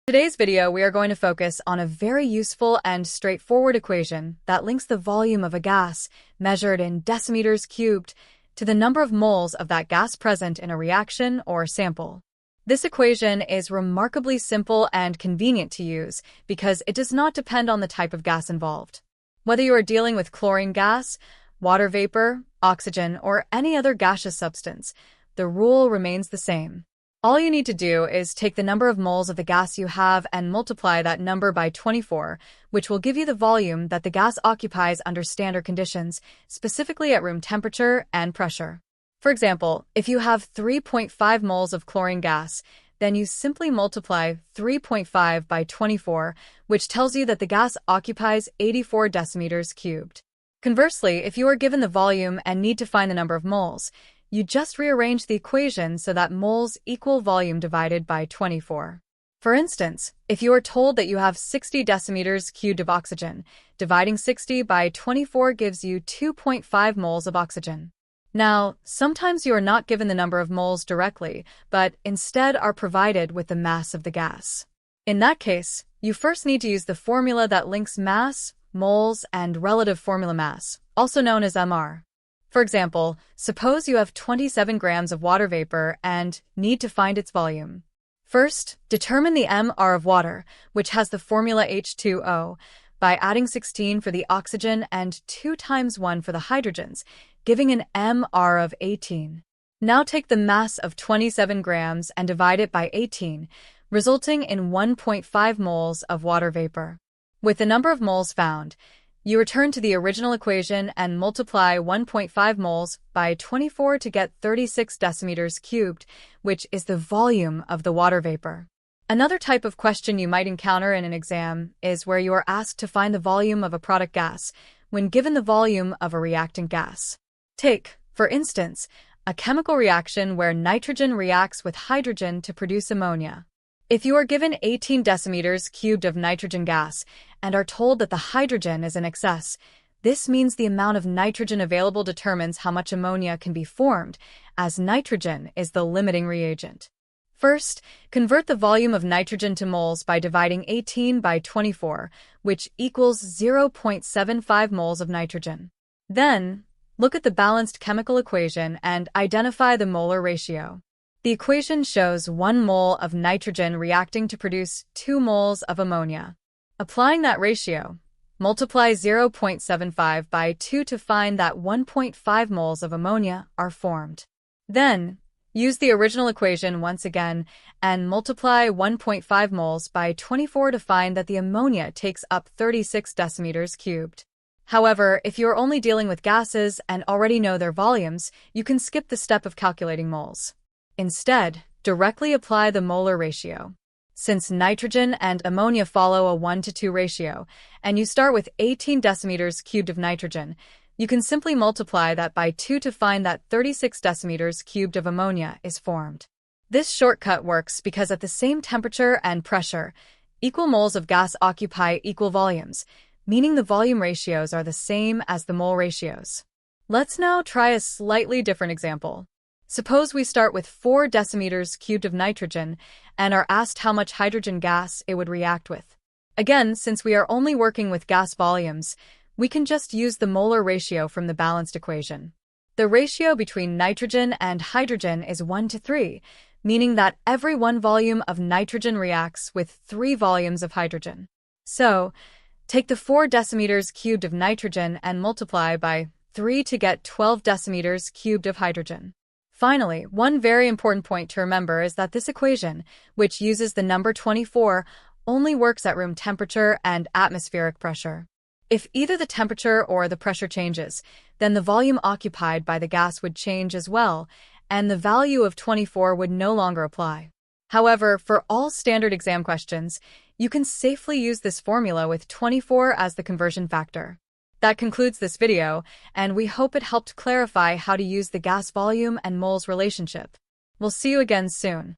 Today's video, we are going to focus on a very useful and straightforward equation that links the volume of a gas, measured in decimeters cubed, to the number of moles of that gas present in a reaction or sample. This equation is remarkably simple and convenient to use because it does not depend on the type of gas involved. Whether you are dealing with chlorine gas, water vapor, oxygen, or any other gaseous substance, the rule remains the same. All you need to do is take the number of moles of the gas you have and multiply that number by 24, which will give you the volume that the gas occupies under standard conditions, specifically at room temperature and pressure. For example, if you have 3.5 moles of chlorine gas, then you simply multiply 3.5 by 24, which tells you that the gas occupies 84 decimeters cubed. Conversely, if you are given the volume and need to find the number of moles, you just rearrange the equation so that moles equal volume divided by 24. For instance, if you are told that you have 60 decimeters cubed of oxygen, dividing 60 by 24 gives you 2.5 moles of oxygen. Now, sometimes you are not given the number of moles directly, but instead are provided with the mass of the gas. In that case, you first need to use the formula that links mass, moles, and relative formula mass, also known as MR. For example, suppose you have 27 grams of water vapor and need to find its volume. First, determine the MR of water, which has the formula H2O, by adding 16 for the oxygen and 2 times 1 for the hydrogens, giving an MR of 18. Now take the mass of 27 grams and divide it by 18, resulting in 1.5 moles of water vapor. With the number of moles found, you return to the original equation and multiply 1.5 moles by 24 to get 36 decimeters cubed, which is the volume of the water vapor. Another type of question you might encounter in an exam is where you are asked to find the volume of a product gas when given the volume of a reactant gas. Take, for instance, a chemical reaction where nitrogen reacts with hydrogen to produce ammonia. If you are given 18 decimeters cubed of nitrogen gas and are told that the hydrogen is in excess, this means the amount of nitrogen available determines how much ammonia can be formed, as nitrogen is the limiting reagent. First, convert the volume of nitrogen to moles by dividing 18 by 24, which equals 0.75 moles of nitrogen. Then, look at the balanced chemical equation and identify the molar ratio. The equation shows 1 mole of nitrogen reacting to produce 2 moles of ammonia. Applying that ratio, multiply 0.75 by 2 to find that 1.5 moles of ammonia are formed. Then, use the original equation once again and multiply 1.5 moles by 24 to find that the ammonia takes up 36 decimeters cubed. However, if you are only dealing with gases and already know their volumes, you can skip the step of calculating moles. Instead, directly apply the molar ratio. Since nitrogen and ammonia follow a 1:2 ratio, and you start with 18 decimeters cubed of nitrogen, you can simply multiply that by 2 to find that 36 decimeters cubed of ammonia is formed. This shortcut works because at the same temperature and pressure, equal moles of gas occupy equal volumes, meaning the volume ratios are the same as the mole ratios. Let's now try a slightly different example. Suppose we start with 4 decimeters cubed of nitrogen and are asked how much hydrogen gas it would react with. Again, since we are only working with gas volumes, we can just use the molar ratio from the balanced equation. The ratio between nitrogen and hydrogen is 1:3, meaning that every 1 volume of nitrogen reacts with 3 volumes of hydrogen. So, take the 4 decimeters cubed of nitrogen and multiply by 3 to get 12 decimeters cubed of hydrogen. Finally, one very important point to remember is that this equation, which uses the number 24, only works at room temperature and atmospheric pressure. If either the temperature or the pressure changes, then the volume occupied by the gas would change as well, and the value of 24 would no longer apply. However, for all standard exam questions, you can safely use this formula with 24 as the conversion factor. That concludes this video, and we hope it helped clarify how to use the gas volume and moles relationship. We'll see you again soon.